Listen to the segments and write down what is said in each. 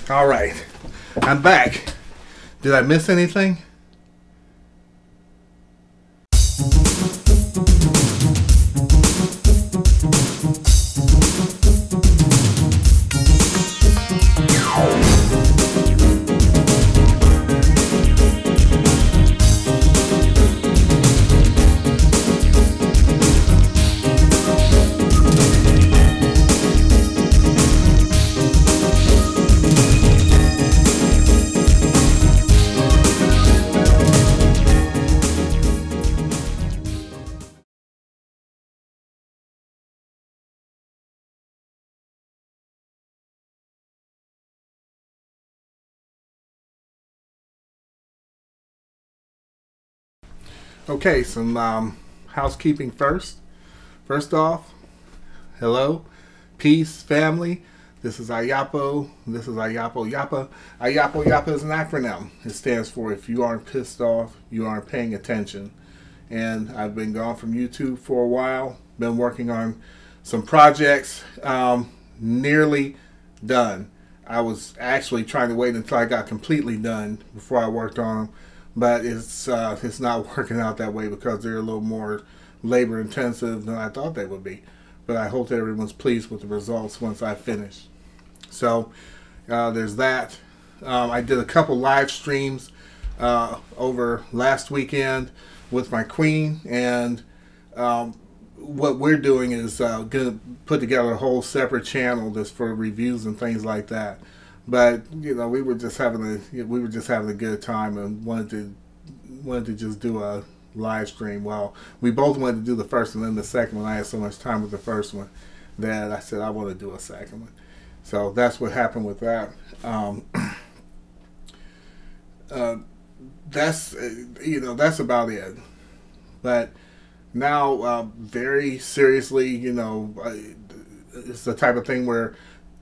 All right, I'm back. Did I miss anything? Okay, some housekeeping first. First off, hello, peace, family. This is Ayapo. This is Ayapo Yapa. Ayapo Yapa is an acronym. It stands for if you aren't pissed off, you aren't paying attention. And I've been gone from YouTube for a while. Been working on some projects, nearly done. I was actually trying to wait until I got completely done before I worked on them. But it's not working out that way because they're a little more labor intensive than I thought they would be. But I hope that everyone's pleased with the results once I finish. So there's that. I did a couple live streams over last weekend with my queen, and what we're doing is going to put together a whole separate channel just for reviews and things like that. But you know, we were just having a good time and wanted to just do a live stream. Well, we both wanted to do the first one and then the second one. I had so much time with the first one that I said I want to do a second one. So that's what happened with that. That's about it. But now, very seriously, it's the type of thing where,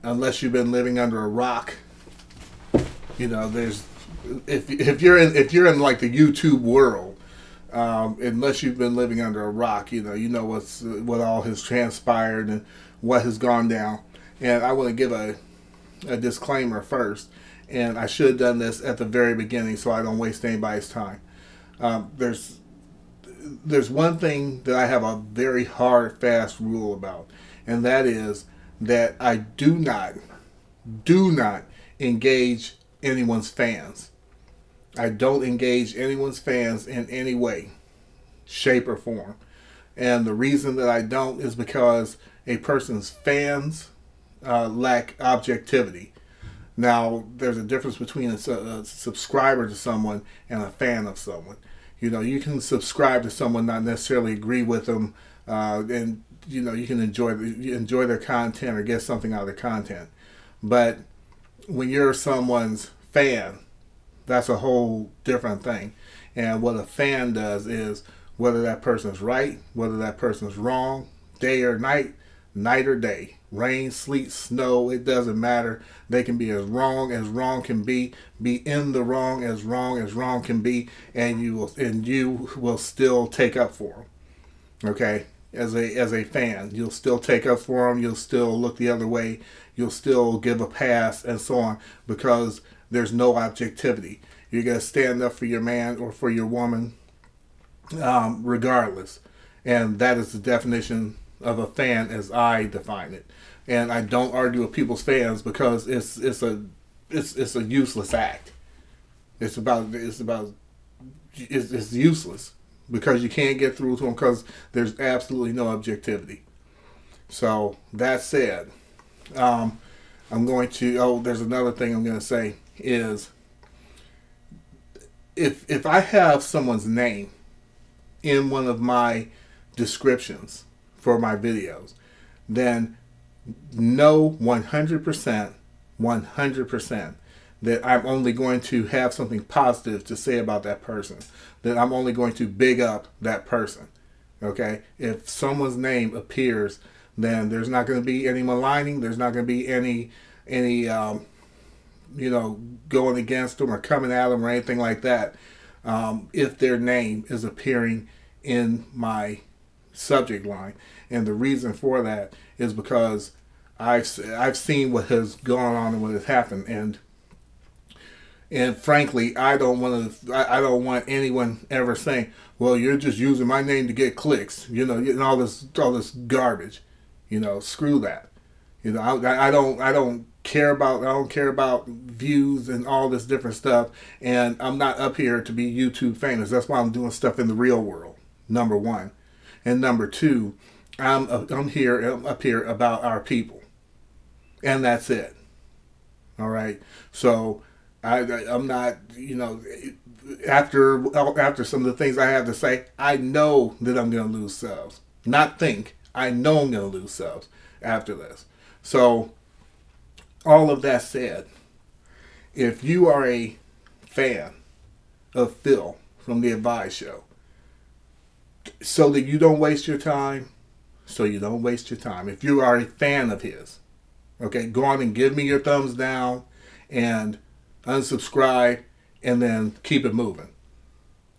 unless you've been living under a rock, there's if you're in like the YouTube world, unless you've been living under a rock, you know what all has transpired and what has gone down. And I want to give a disclaimer first, and I should have done this at the very beginning so I don't waste anybody's time. There's one thing that I have a very hard, fast rule about, and that is that I do not engage anyone's fans. I don't engage anyone's fans in any way, shape, or form. And the reason that I don't is because a person's fans lack objectivity. Now, there's a difference between a subscriber to someone and a fan of someone. You can subscribe to someone, not necessarily agree with them, and you can enjoy their content or get something out of their content. But when you're someone's fan, that's a whole different thing. And what a fan does is, whether that person's right, whether that person's wrong, day or night, night or day, rain, sleet, snow, it doesn't matter. They can be as wrong can be in the wrong as wrong can be, and you will still take up for them. Okay? As a fan, you'll still take up for them, you'll still look the other way, you'll still give a pass, and so on, because there's no objectivity. You're going to stand up for your man or for your woman, regardless. And that is the definition of a fan as I define it. And I don't argue with people's fans because it's a useless act. It's useless because you can't get through to them because there's absolutely no objectivity. So that said, I'm going to, there's another thing I'm going to say is, if I have someone's name in one of my descriptions for my videos, then know 100% that I'm only going to have something positive to say about that person, that I'm only going to big up that person. Okay? If someone's name appears, then there's not going to be any maligning, there's not going to be any going against them or coming at them or anything like that, if their name is appearing in my subject line. And the reason for that is because I've seen what has gone on and what has happened, and frankly, I don't want anyone ever saying, "Well, you're just using my name to get clicks," and all this garbage. Screw that. I don't care about views and all this different stuff, and I'm not up here to be YouTube famous. That's why I'm doing stuff in the real world. Number one, and number two, I'm up here about our people, and that's it. All right, so I'm not, after some of the things I have to say, I know that I'm going to lose subs. Not think, I know I'm going to lose subs after this. So, all of that said, if you are a fan of Phil from the Advice Show, so that you don't waste your time, if you are a fan of his, okay, go on and give me your thumbs down and unsubscribe, and then keep it moving.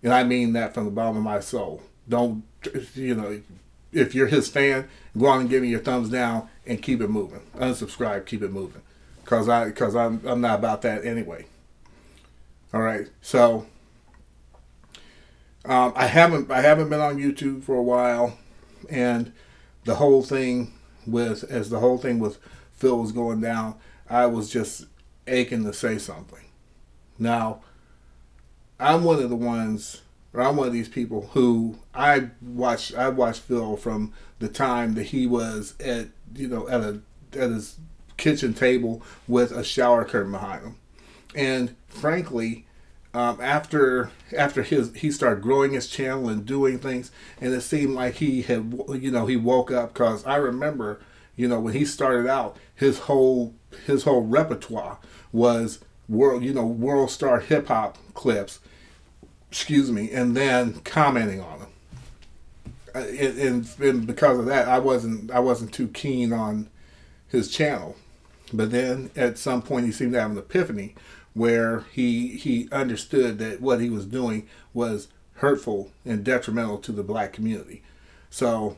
And I mean that from the bottom of my soul. Don't, if you're his fan, go on and give me your thumbs down and keep it moving. Unsubscribe, keep it moving. Because I'm not about that anyway. All right, so I haven't been on YouTube for a while, and the whole thing with Phil was going down, I was just aching to say something. Now, I'm one of these people who I watched Phil from the time that he was at his kitchen table with a shower curtain behind him. And frankly, after he started growing his channel and doing things, and it seemed like he woke up, because I remember, when he started out, his whole repertoire was world star hip hop clips, and then commenting on them. And because of that, I wasn't too keen on his channel. But then at some point he seemed to have an epiphany where he understood that what he was doing was hurtful and detrimental to the black community. So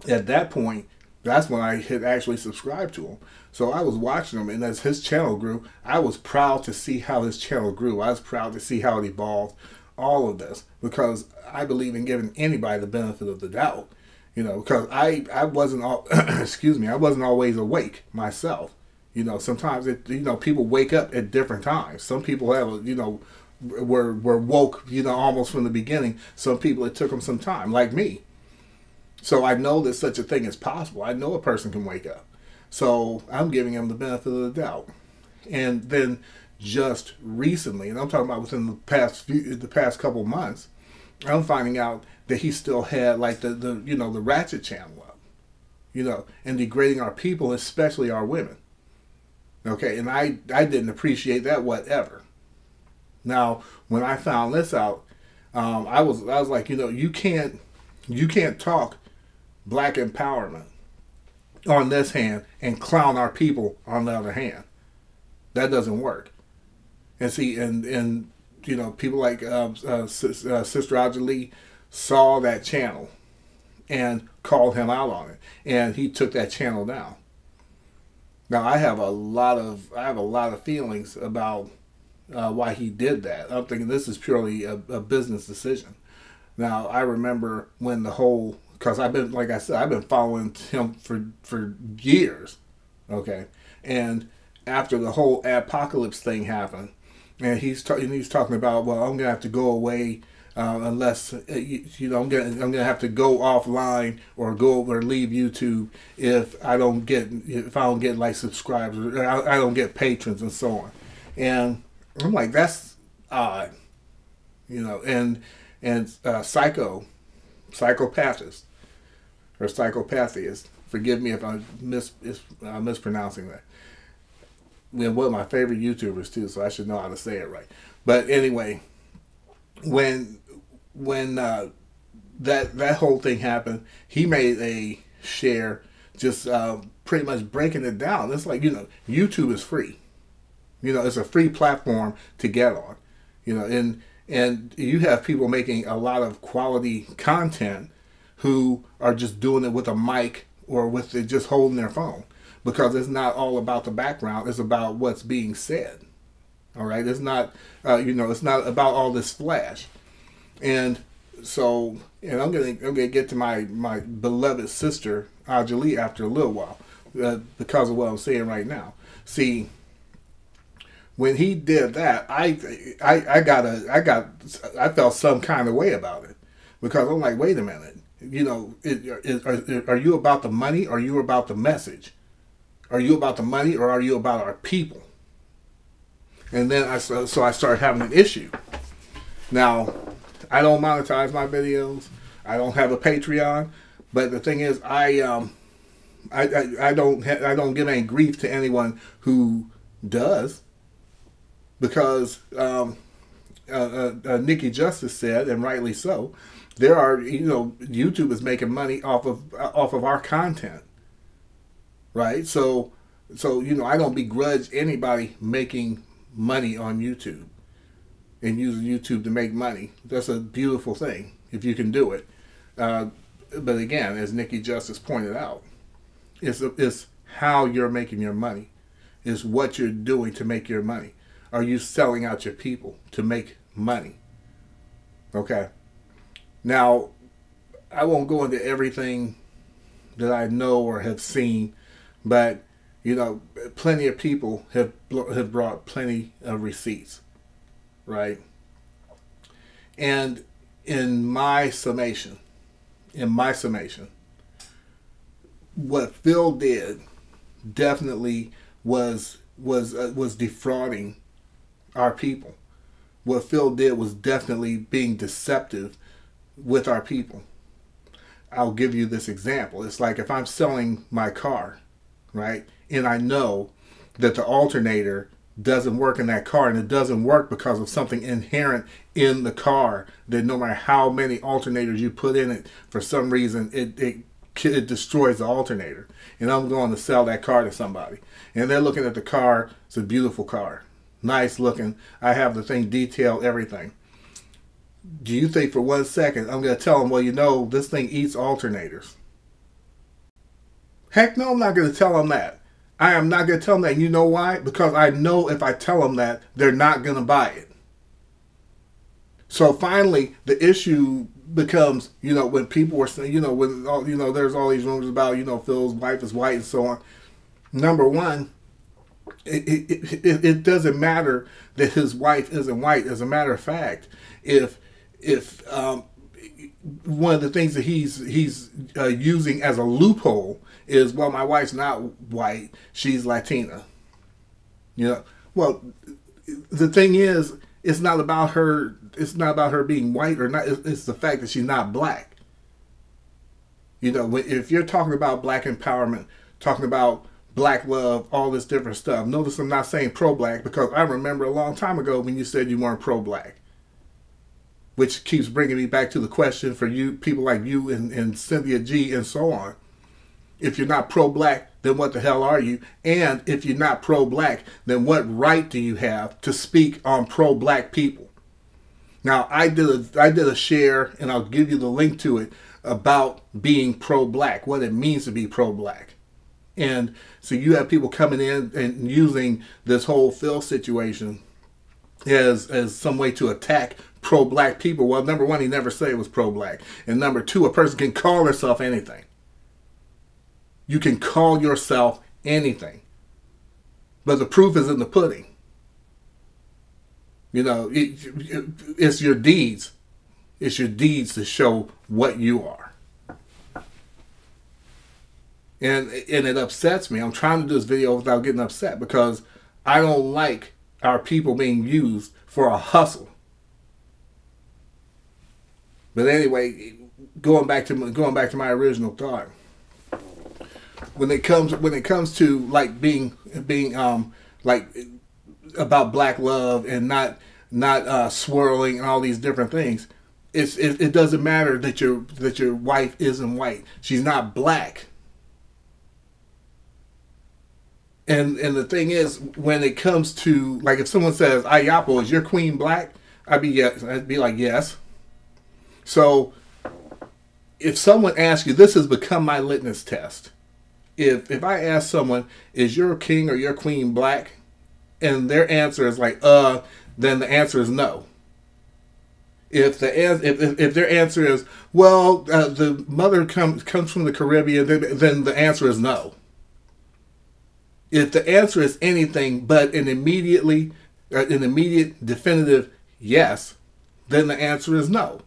at that point, that's when I had actually subscribed to him. So I was watching him, and as his channel grew, I was proud to see how his channel grew. I was proud to see how it evolved, all of this, because I believe in giving anybody the benefit of the doubt. Because I wasn't I wasn't always awake myself. Sometimes people wake up at different times. Some people have were woke almost from the beginning. Some people, it took them some time, like me. So I know that such a thing is possible. I know a person can wake up. So I'm giving him the benefit of the doubt. And then just recently, and I'm talking about within the past couple months, I'm finding out that he still had like the ratchet channel up, and degrading our people, especially our women. Okay, and I didn't appreciate that whatever. Now, when I found this out, I was like, you can't talk black empowerment on this hand and clown our people on the other hand. That doesn't work. And see, and people like Sister Aja Lee saw that channel and called him out on it, and he took that channel down. Now I have a lot of feelings about why he did that. I'm thinking this is purely a business decision. Now I remember when because I've been following him for years, okay, and after the whole apocalypse thing happened, and he's talking about, well, I'm gonna have to go away unless I'm gonna have to go offline or leave YouTube if I don't get like subscribers, or I don't get patrons and so on. And I'm like, that's odd, and psychopathist or psychopathy, forgive me if I'm mispronouncing that. One of my favorite YouTubers too, so I should know how to say it right. But anyway, when that whole thing happened, he made a share just pretty much breaking it down. It's like, YouTube is free. It's a free platform to get on. And you have people making a lot of quality content who are just doing it with a mic or with it just holding their phone, because it's not all about the background. It's about what's being said. All right, it's not it's not about all this flash. And so, and I'm gonna get to my beloved sister Ajali after a little while, because of what I'm saying right now. See, when he did that, I felt some kind of way about it, because I'm like, wait a minute, are you about the money, or are you about the message? Are you about the money, or are you about our people? And then I started having an issue. Now, I don't monetize my videos. I don't have a Patreon, but the thing is, I don't give any grief to anyone who does, because Nikki Justice said, and rightly so, there are YouTube is making money off of our content, right? So I don't begrudge anybody making money on YouTube and using YouTube to make money. That's a beautiful thing if you can do it. But again, as Nikki Justice pointed out, it's how you're making your money. It's what you're doing to make your money. Are you selling out your people to make money? Okay. Now, I won't go into everything that I know or have seen, but plenty of people have brought plenty of receipts, right? And in my summation, what Phil did definitely was defrauding our people. What Phil did was definitely being deceptive with our people. I'll give you this example. It's like if I'm selling my car, right? And I know that the alternator doesn't work in that car, and it doesn't work because of something inherent in the car, that no matter how many alternators you put in it, for some reason it destroys the alternator. And I'm going to sell that car to somebody, and they're looking at the car. It's a beautiful car, nice looking. I have the thing detailed, everything. Do you think for 1 second I'm going to tell them, well, this thing eats alternators? Heck no, I'm not going to tell them that. I am not going to tell them that. You know why? Because I know if I tell them that, they're not going to buy it. So finally, the issue becomes, when people were saying, there's all these rumors about, Phil's wife is white and so on. Number one, it doesn't matter that his wife isn't white. As a matter of fact, if one of the things that he's using as a loophole is, well, my wife's not white, she's Latina. Well, the thing is, it's not about her. It's not about her being white or not. It's the fact that she's not black. If you're talking about black empowerment, talking about black love, all this different stuff. Notice I'm not saying pro-black, because I remember a long time ago when you said you weren't pro-black. Which keeps bringing me back to the question for you, people like you and Cynthia G and so on. If you're not pro-black, then what the hell are you? And if you're not pro-black, then what right do you have to speak on pro-black people? Now, I did a share, and I'll give you the link to it, about being pro-black, what it means to be pro-black. And so you have people coming in and using this whole Phil situation as some way to attack pro-black people. Well, number one, he never said it was pro-black. And number two, a person can call herself anything. You can call yourself anything. But the proof is in the pudding. It's your deeds. It's your deeds to show what you are. And it upsets me. I'm trying to do this video without getting upset, because I don't like our people being used for a hustle. But anyway, going back to my original thought. When it comes to like being like about black love and not swirling and all these different things, it doesn't matter that your wife isn't white. She's not black. And the thing is, when it comes to, like, if someone says, Ayapo, is your queen black? I'd be like, yes. So if someone asks you, this has become my litmus test. If I ask someone, is your king or your queen black? And their answer is like, then the answer is no. If their answer is, well, the mother comes from the Caribbean, then the answer is no. If the answer is anything but an immediate definitive yes, then the answer is no.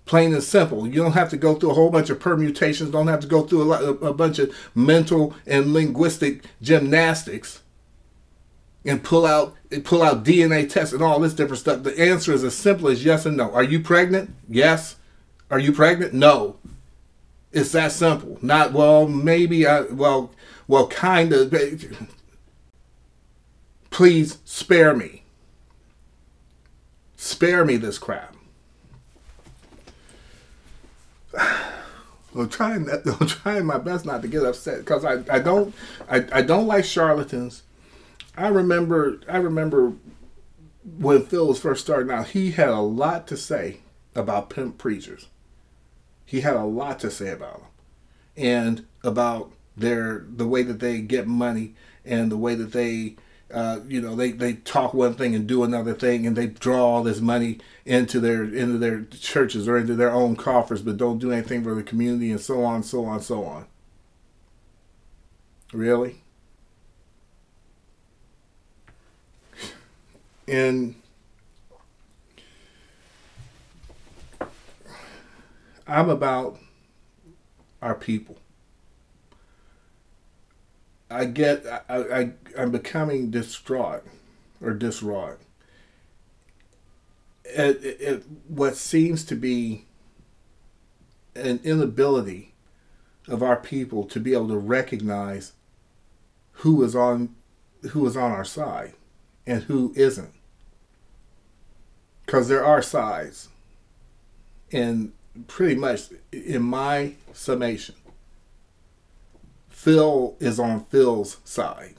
Plain and simple. You don't have to go through a whole bunch of permutations. Don't have to go through a bunch of mental and linguistic gymnastics and pull out DNA tests and all this different stuff. The answer is as simple as yes and no. Are you pregnant? Yes. Are you pregnant? No. It's that simple. Not, well, maybe well, kind of. Please spare me. Spare me this crap. I'm trying my best not to get upset because I don't like charlatans. I remember when Phil was first starting out, he had a lot to say about pimp preachers. He had a lot to say about them and about the way that they get money and the way that they they talk one thing and do another thing, and they draw all this money into their churches or into their own coffers, but don't do anything for the community, and so on, so on, so on. Really? And I'm about our people. I'm becoming distraught or diswrought at what seems to be an inability of our people to be able to recognize who is on our side and who isn't. Because there are sides. And pretty much in my summation, Phil is on Phil's side.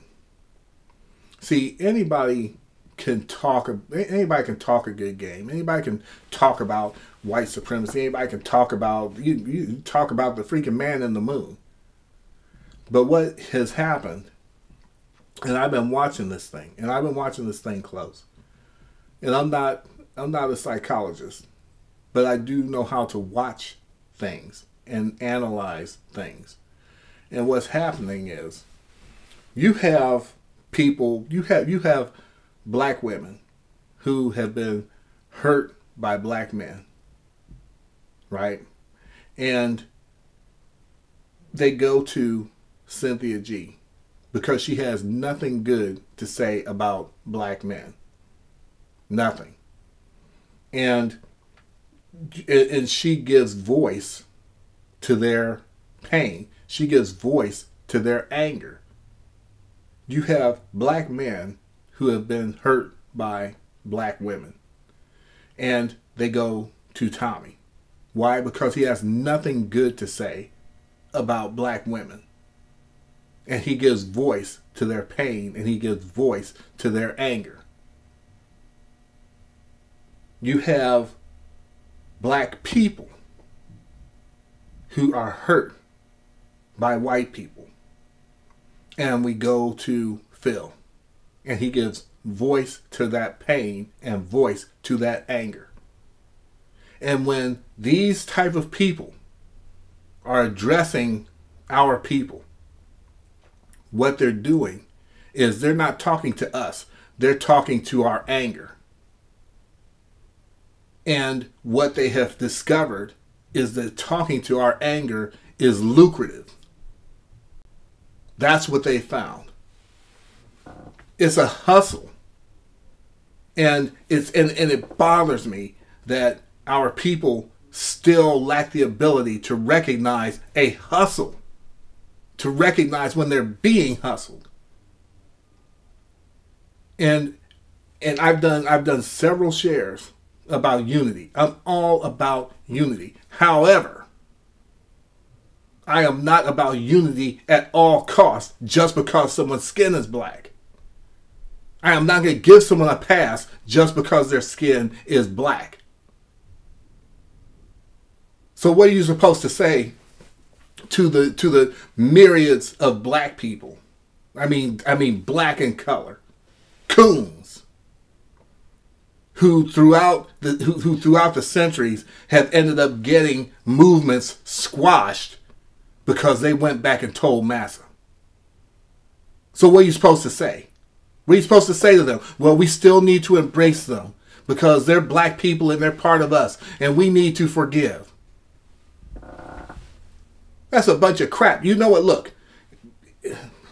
See, anybody can talk a good game. Anybody can talk about white supremacy. Anybody can talk about you talk about the freaking man in the moon. But what has happened, and I've been watching this thing, and I've been watching this thing close. And I'm not a psychologist, but I do know how to watch things and analyze things. And what's happening is you have black women who have been hurt by black men, right? And they go to Cynthia G because she has nothing good to say about black men. Nothing. And she gives voice to their pain. She gives voice to their anger. You have black men who have been hurt by black women. And they go to Tommy. Why? Because he has nothing good to say about black women. And he gives voice to their pain, and he gives voice to their anger. You have black people who are hurt by white people. And we go to Phil. And he gives voice to that pain and voice to that anger. And when these type of people are addressing our people, what they're doing is they're not talking to us. They're talking to our anger. And what they have discovered is that talking to our anger is lucrative. That's what they found. It's a hustle. And it bothers me that our people still lack the ability to recognize a hustle, to recognize when they're being hustled. And I've done several shares about unity. I'm all about unity. However, I am not about unity at all costs just because someone's skin is black. I am not going to give someone a pass just because their skin is black. So what are you supposed to say to the myriads of black people? I mean black in color, coons, who throughout the centuries have ended up getting movements squashed because they went back and told massa. So what are you supposed to say? What are you supposed to say to them? Well, we still need to embrace them because they're black people and they're part of us, and we need to forgive. That's a bunch of crap. You know what? Look,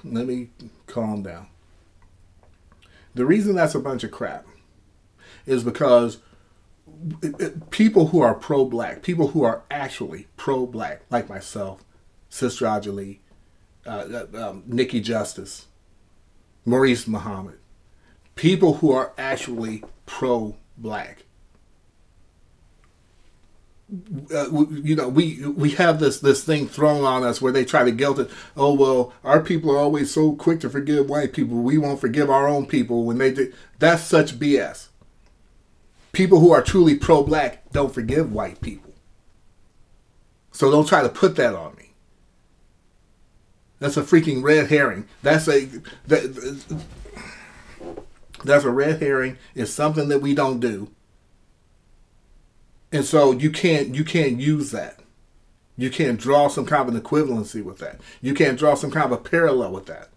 let me calm down. The reason that's a bunch of crap is because people who are pro-black, people who are actually pro-black, like myself, Sister Ajali, Nikki Justice, Maurice Muhammad, people who are actually pro-black, we have this thing thrown on us where they try to guilt it. Oh, well, our people are always so quick to forgive white people. We won't forgive our own people when they do. That's such BS. People who are truly pro-black don't forgive white people. So don't try to put that on me. That's a freaking red herring. That's a red herring. It's something that we don't do. And so you can't use that. You can't draw some kind of an equivalency with that. You can't draw some kind of a parallel with that.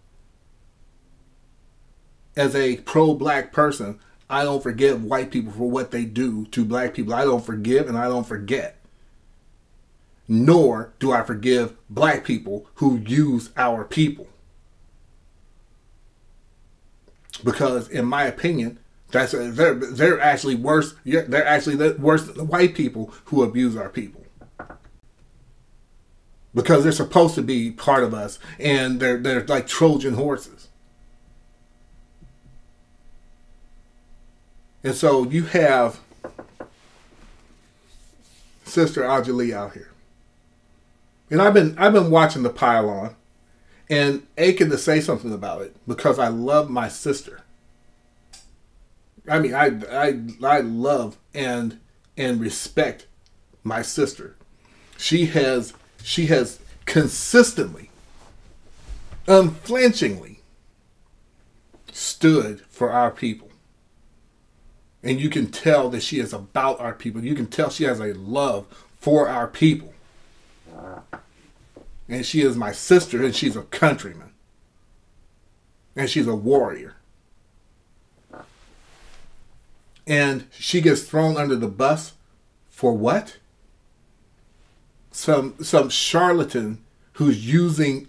As a pro-black person, I don't forgive white people for what they do to black people. I don't forgive and I don't forget. Nor do I forgive black people who use our people. Because in my opinion, they're actually worse. They're actually worse than the white people who abuse our people. Because they're supposed to be part of us, and they're like Trojan horses. And so you have Sister Ajali out here, and I've been watching the pile-on, and aching to say something about it because I love my sister. I mean, I love and respect my sister. She has consistently, unflinchingly stood for our people. And you can tell that she is about our people. You can tell she has a love for our people. And she is my sister, and she's a countryman. And she's a warrior. And she gets thrown under the bus for what? Some charlatan who's using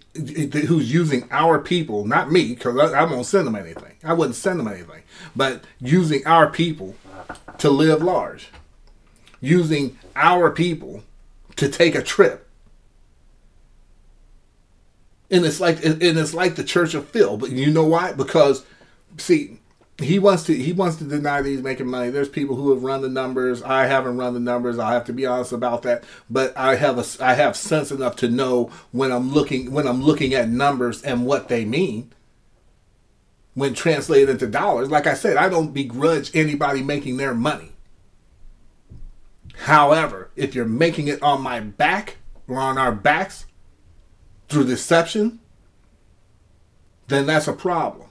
our people, not me, because I won't send them anything. I wouldn't send them anything. But using our people to live large. Using our people to take a trip. And it's like the Church of Phil. But you know why? Because, see, he wants to deny that he's making money. There's people who have run the numbers. I haven't run the numbers. I have to be honest about that. But I have sense enough to know when I'm looking at numbers and what they mean when translated into dollars. Like I said, I don't begrudge anybody making their money. However, if you're making it on my back or on our backs through deception, then that's a problem.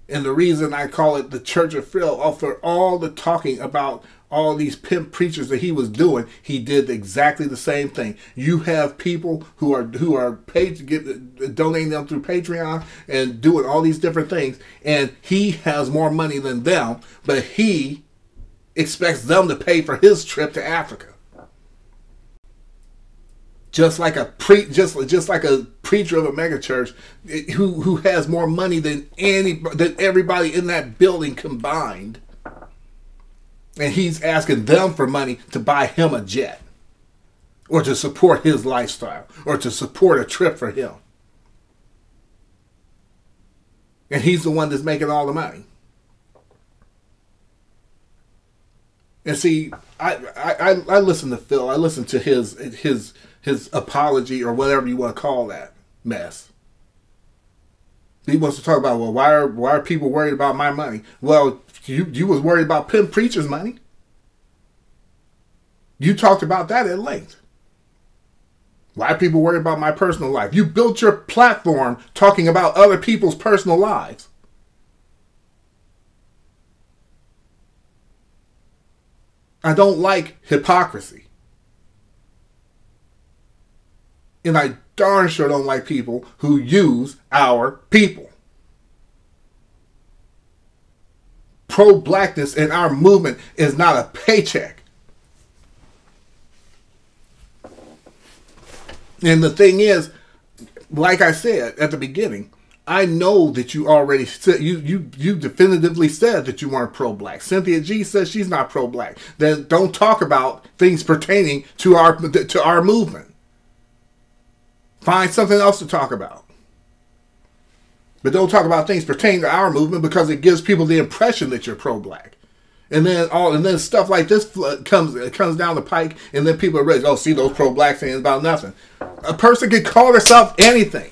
And the reason I call it the Church of Phil, for all the talking about all these pimp preachers that he was doing, he did exactly the same thing. You have people who are paid to donating them through Patreon and doing all these different things, and he has more money than them, but he expects them to pay for his trip to Africa. Just like a preacher of a megachurch who has more money than everybody in that building combined, and he's asking them for money to buy him a jet, or to support his lifestyle, or to support a trip for him, and he's the one that's making all the money. And see, I listen to Phil. I listen to his apology, or whatever you want to call that mess. He wants to talk about, well, why are people worried about my money? Well, you was worried about pimp preachers' money. You talked about that at length. Why people worry about my personal life? You built your platform talking about other people's personal lives. I don't like hypocrisy. And I darn sure don't like people who use our people. Pro-blackness in our movement is not a paycheck. And the thing is, like I said at the beginning, I know that you already said, you definitively said that you weren't pro-black. Cynthia G says she's not pro-black. Then don't talk about things pertaining to our movement. Find something else to talk about. But don't talk about things pertaining to our movement because it gives people the impression that you're pro-black. And then stuff like this comes down the pike, and then people are ready. Oh, see those pro-black things about nothing. A person can call herself anything.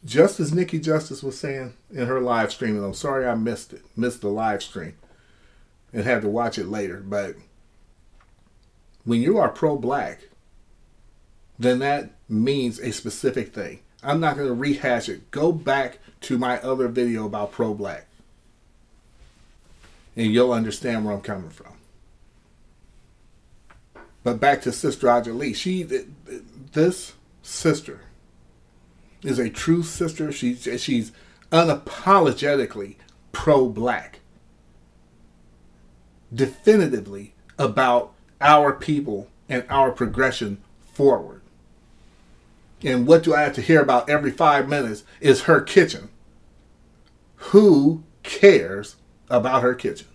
Just as Nikki Justice was saying in her live stream, and I'm sorry I missed the live stream, and had to watch it later. But when you are pro-black, then that means a specific thing. I'm not going to rehash it. Go back to my other video about pro-black, and you'll understand where I'm coming from. But back to Sister Aja Lee. This sister is a true sister. She's unapologetically pro-black. Definitively about our people and our progression forward. And what do I have to hear about every 5 minutes is her kitchen. Who cares about her kitchen?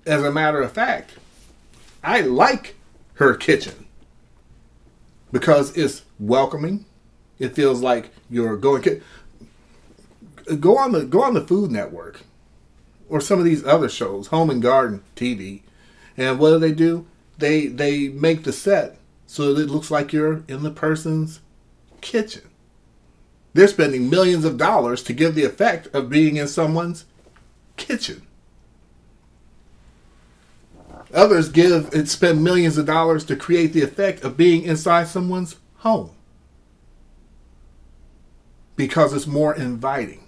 As a matter of fact, I like her kitchen because it's welcoming. It feels like you're going. Go on the Food Network or some of these other shows, Home and Garden TV, and what do? They make the set so that it looks like you're in the person's kitchen. They're spending millions of dollars to give the effect of being in someone's kitchen. Others spend millions of dollars to create the effect of being inside someone's home because it's more inviting.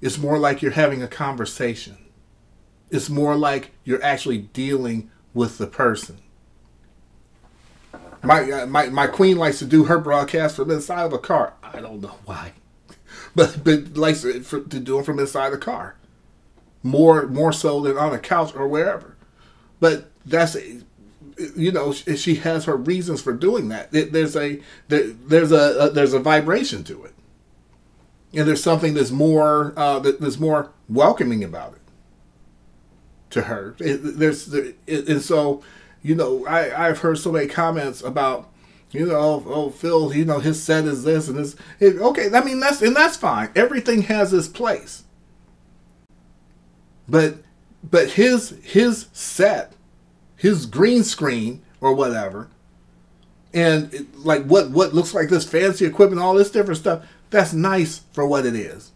It's more like you're having a conversation. It's more like you're actually dealing with the person. My queen likes to do her broadcast from inside of a car. I don't know why, but likes to do them from inside the car, more so than on a couch or wherever. But that's, she has her reasons for doing that. There's a vibration to it, and there's something that's more welcoming about it to her. And so. I've heard so many comments about, oh, Phil, his set is this and this. Okay, I mean, that's fine. Everything has its place. But his set, his green screen or whatever, and what looks like this fancy equipment, all this different stuff, that's nice for what it is.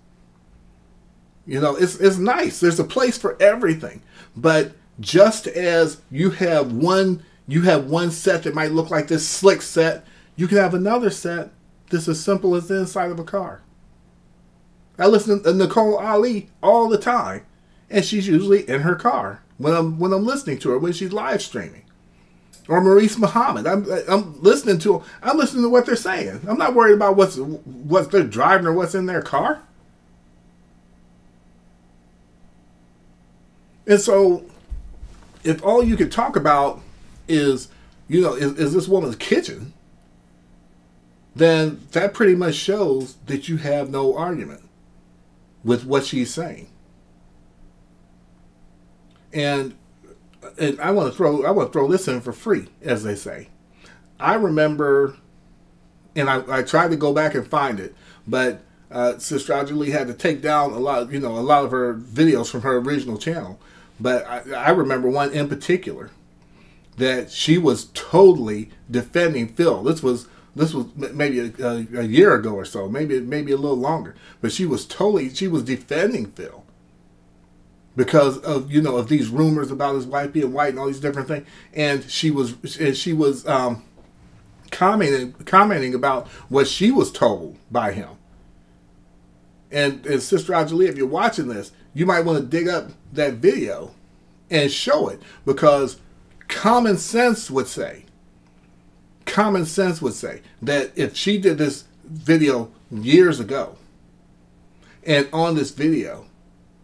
It's nice. There's a place for everything. But just as you have one set that might look like this slick set, you can have another set that's as simple as the inside of a car. I listen to Nicole Ali all the time, and she's usually in her car when I'm listening to her when she's live streaming. Or Maurice Muhammad, I'm listening to what they're saying. I'm not worried about what they're driving or what's in their car. And so, if all you could talk about is this woman's kitchen, then that pretty much shows that you have no argument with what she's saying. And I want to throw this in for free, as they say. I remember, and I tried to go back and find it, but Sister Aja Lee had to take down a lot of her videos from her original channel. But I remember one in particular that she was totally defending Phil. This was This was maybe a year ago or so, maybe a little longer. But she was defending Phil because of of these rumors about his wife being white and all these different things, and she was commenting about what she was told by him. And Sister Angelia, if you're watching this, you might want to dig up that video and show it, because common sense would say that if she did this video years ago, and on this video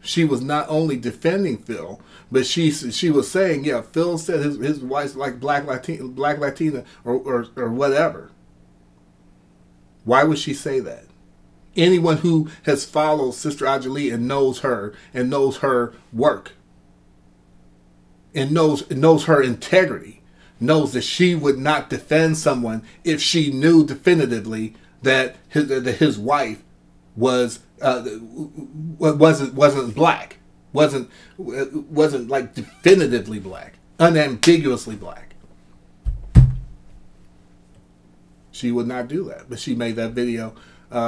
she was not only defending Phil, but she was saying, yeah, Phil said his wife's like black Latina or whatever. Why would she say that? Anyone who has followed Sister Angelia and knows her work and knows her integrity knows that she would not defend someone if she knew definitively that his wife wasn't black, wasn't like definitively black, unambiguously black. She would not do that, but she made that video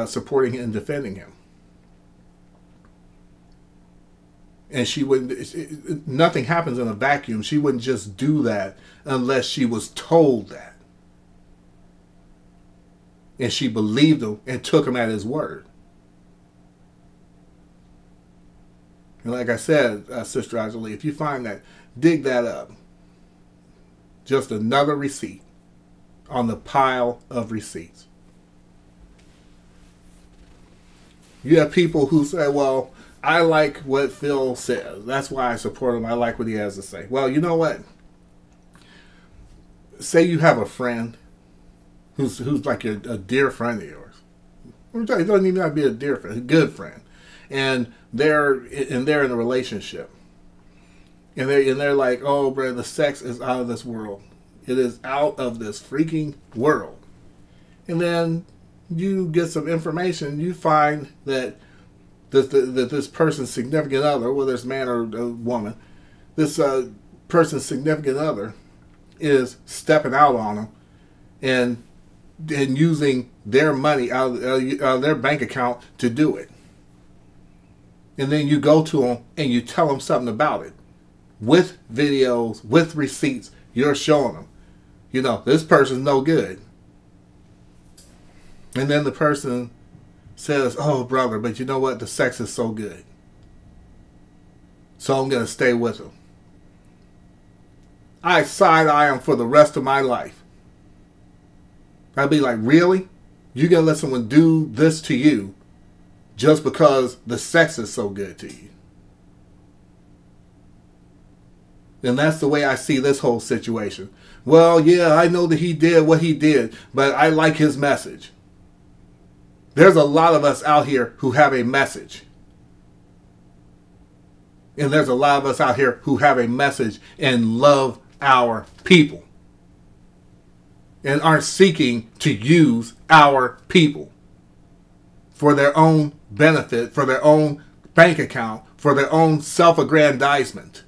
supporting him and defending him. And she wouldn't. Nothing happens in a vacuum. She wouldn't just do that unless she was told that, and she believed him and took him at his word. And like I said, Sister Angelia, if you find that, dig that up. Just another receipt on the pile of receipts. You have people who say, well, I like what Phil says. That's why I support him. I like what he has to say. Well, you know what? Say you have a friend who's like a dear friend of yours. It doesn't even have to be a dear friend, a good friend. And they're in a relationship. And they're like, oh, bro, the sex is out of this world. It is out of this freaking world. And then you get some information. You find that this person's significant other, whether it's man or a woman, this person's significant other is stepping out on them and using their money out of their bank account to do it. And then you go to them and you tell them something about it. With videos, with receipts, you're showing them, this person's no good. And then the person says, oh, brother, but you know what? The sex is so good. So I'm going to stay with him. I side-eye him for the rest of my life. I'd be like, really? You're going to let someone do this to you just because the sex is so good to you? And that's the way I see this whole situation. Well, yeah, I know that he did what he did, but I like his message. There's a lot of us out here who have a message. And there's a lot of us out here who have a message and love our people. And aren't seeking to use our people for their own benefit, for their own bank account, for their own self-aggrandizement.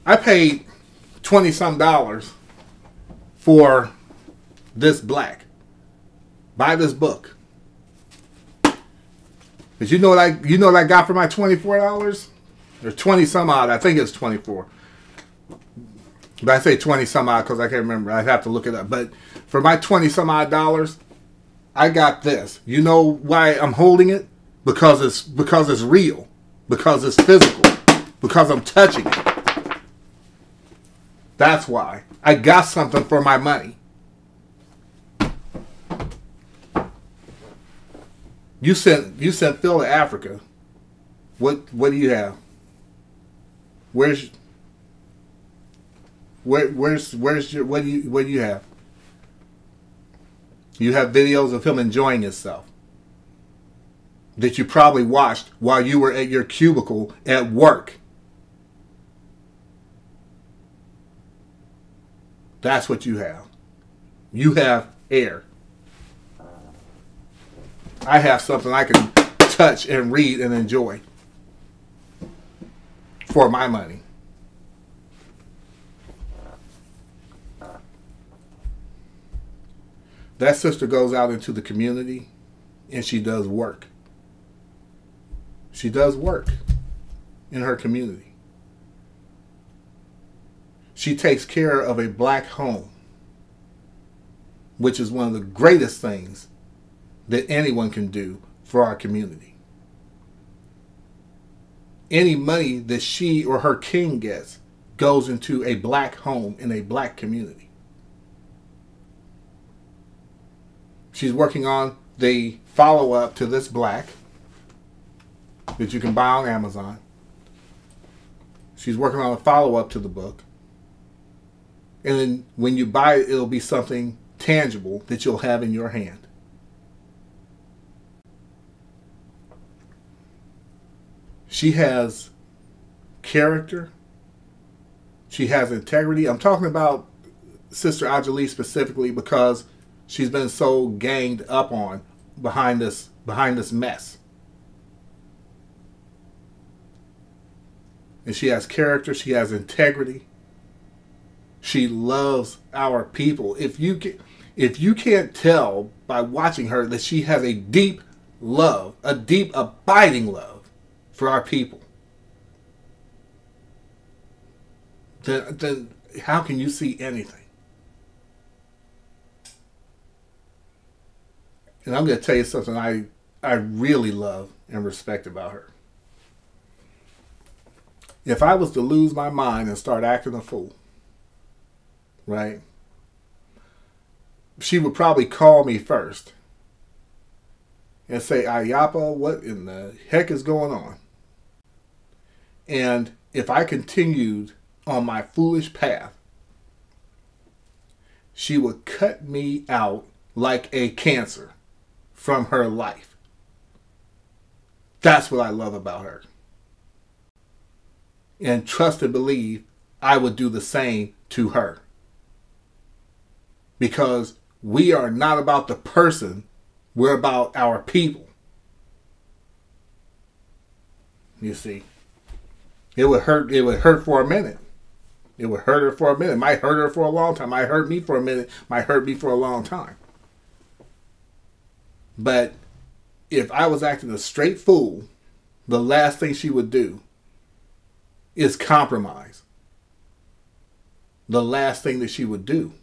I paid $20-some for this black. Buy this book. But you know what I got for my $24? Or 20 some odd. I think it's 24. But I say 20 some odd because I can't remember. I'd have to look it up. But for my 20 some odd dollars, I got this. You know why I'm holding it? Because it's real. Because it's physical. Because I'm touching it. That's why. I got something for my money. You sent Phil to Africa. What do you have? Where's your what do you have? You have videos of him enjoying himself that you probably watched while you were at your cubicle at work. That's what you have. You have air. I have something I can touch and read and enjoy for my money. That sister goes out into the community and she does work. She does work in her community. She takes care of a black home, which is one of the greatest things that anyone can do for our community. Any money that she or her king gets goes into a black home in a black community. She's working on the follow-up to this black that you can buy on Amazon. She's working on a follow-up to the book. And then when you buy it, it'll be something tangible that you'll have in your hand. She has character. She has integrity. I'm talking about Sister Ajali specifically because she's been so ganged up on behind this mess. And she has character. She has integrity. She loves our people. If you can't tell by watching her that she has a deep love, a deep abiding love for our people, then how can you see anything? And I'm going to tell you something I really love and respect about her. If I was to lose my mind and start acting a fool, right, she would probably call me first and say, Ayapa, what in the heck is going on? And if I continued on my foolish path, she would cut me out like a cancer from her life. That's what I love about her. And trust and believe I would do the same to her. Because we are not about the person, we're about our people. You see, it would hurt for a minute. It would hurt her for a minute. It might hurt her for a long time. Might hurt me for a minute. Might hurt me for a long time. But if I was acting a straight fool, the last thing she would do is compromise. The last thing that she would do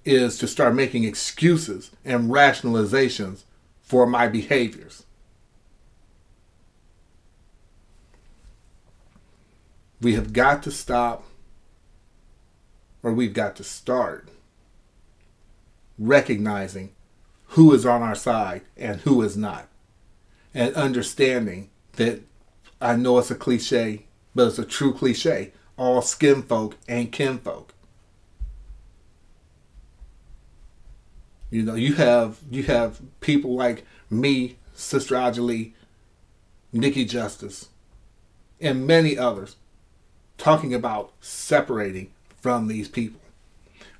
is to start making excuses and rationalizations for my behaviors. We have got to stop, or we've got to start recognizing who is on our side and who is not. And understanding that, I know it's a cliche, but it's a true cliche. All skin folk ain't kinfolk. You know, you have people like me, Sister Ajali, Nikki Justice, and many others talking about separating from these people.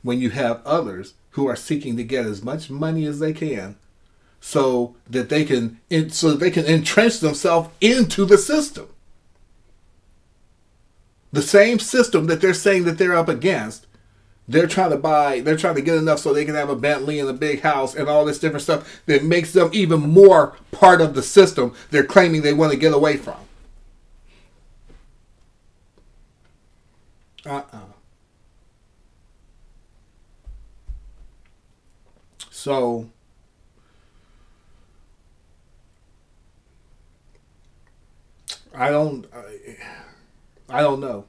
When you have others who are seeking to get as much money as they can so that they can entrench themselves into the system. The same system that they're saying that they're up against, they're trying to get enough so they can have a Bentley and a big house and all this different stuff that makes them even more part of the system they're claiming they want to get away from. So I don't know.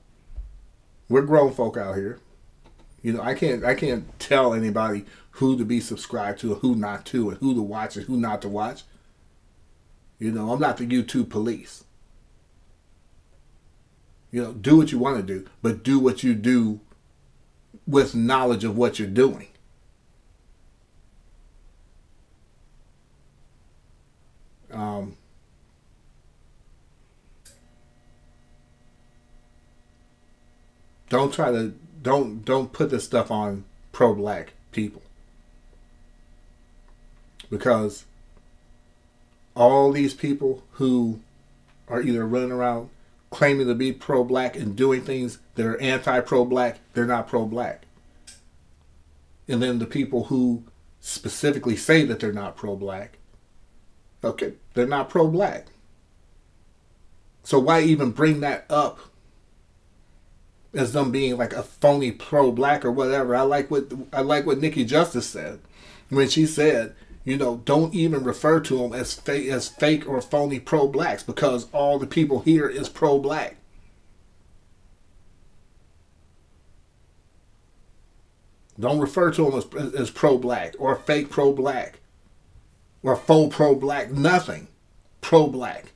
We're grown folk out here. You know, I can't tell anybody who to be subscribed to and who not to, and who to watch and who not to watch. You know, I'm not the YouTube police. You know, do what you want to do, but do what you do with knowledge of what you're doing. Don't put this stuff on pro-black people, because all these people who are either running around claiming to be pro-black and doing things that are anti-pro-black, they're not pro-black. And then the people who specifically say that they're not pro-black, okay, they're not pro-black. So why even bring that up as them being like a phony pro-black or whatever? I like what Nikki Justice said when she said, you know, don't even refer to them as fake or phony pro-blacks, because all the people here is pro-black. Don't refer to them as pro-black or fake pro-black or faux pro-black. Nothing. Pro-black.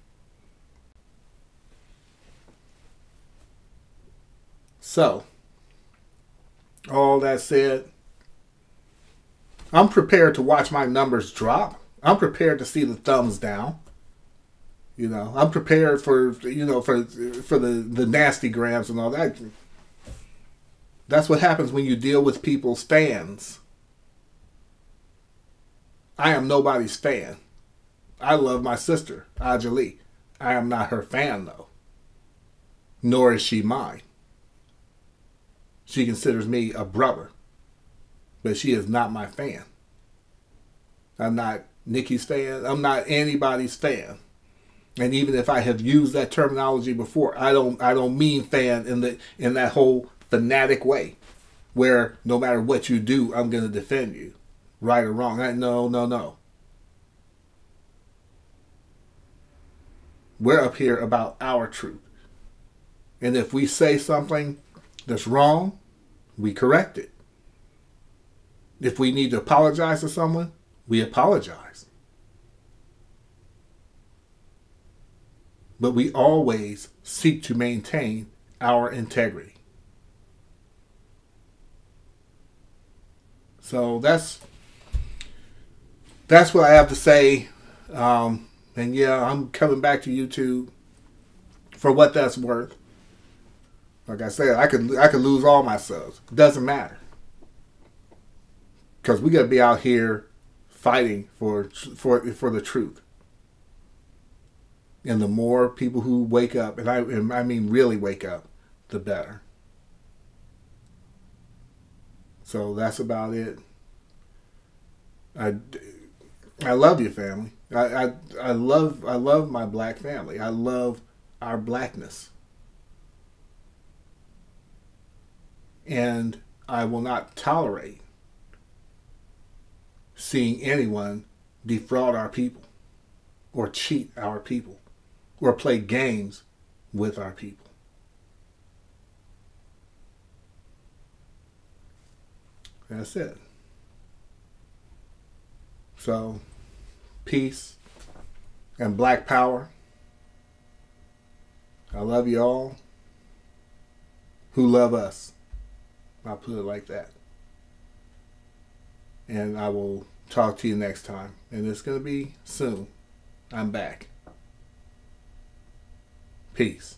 So, all that said, I'm prepared to watch my numbers drop. I'm prepared to see the thumbs down. You know, I'm prepared for, you know, for the nasty grams and all that. That's what happens when you deal with people's fans. I am nobody's fan. I love my sister, Ajali. I am not her fan, though. Nor is she mine. She considers me a brother. But she is not my fan. I'm not Nikki's fan. I'm not anybody's fan. And even if I have used that terminology before, I don't mean fan in that whole fanatic way, where no matter what you do, I'm going to defend you, right or wrong. No. We're up here about our truth. And if we say something that's wrong, we correct it. If we need to apologize to someone, we apologize. But we always seek to maintain our integrity. So that's what I have to say. And yeah, I'm coming back to YouTube for what that's worth. Like I said, I could lose all my subs. It doesn't matter, because we got to be out here fighting for the truth. And the more people who wake up, and I mean really wake up, the better. So that's about it. I love you, family. I love my black family. I love our blackness. And I will not tolerate seeing anyone defraud our people or cheat our people or play games with our people. That's it. So, peace and black power. I love you all who love us. I'll put it like that. And I will talk to you next time. And it's going to be soon. I'm back. Peace.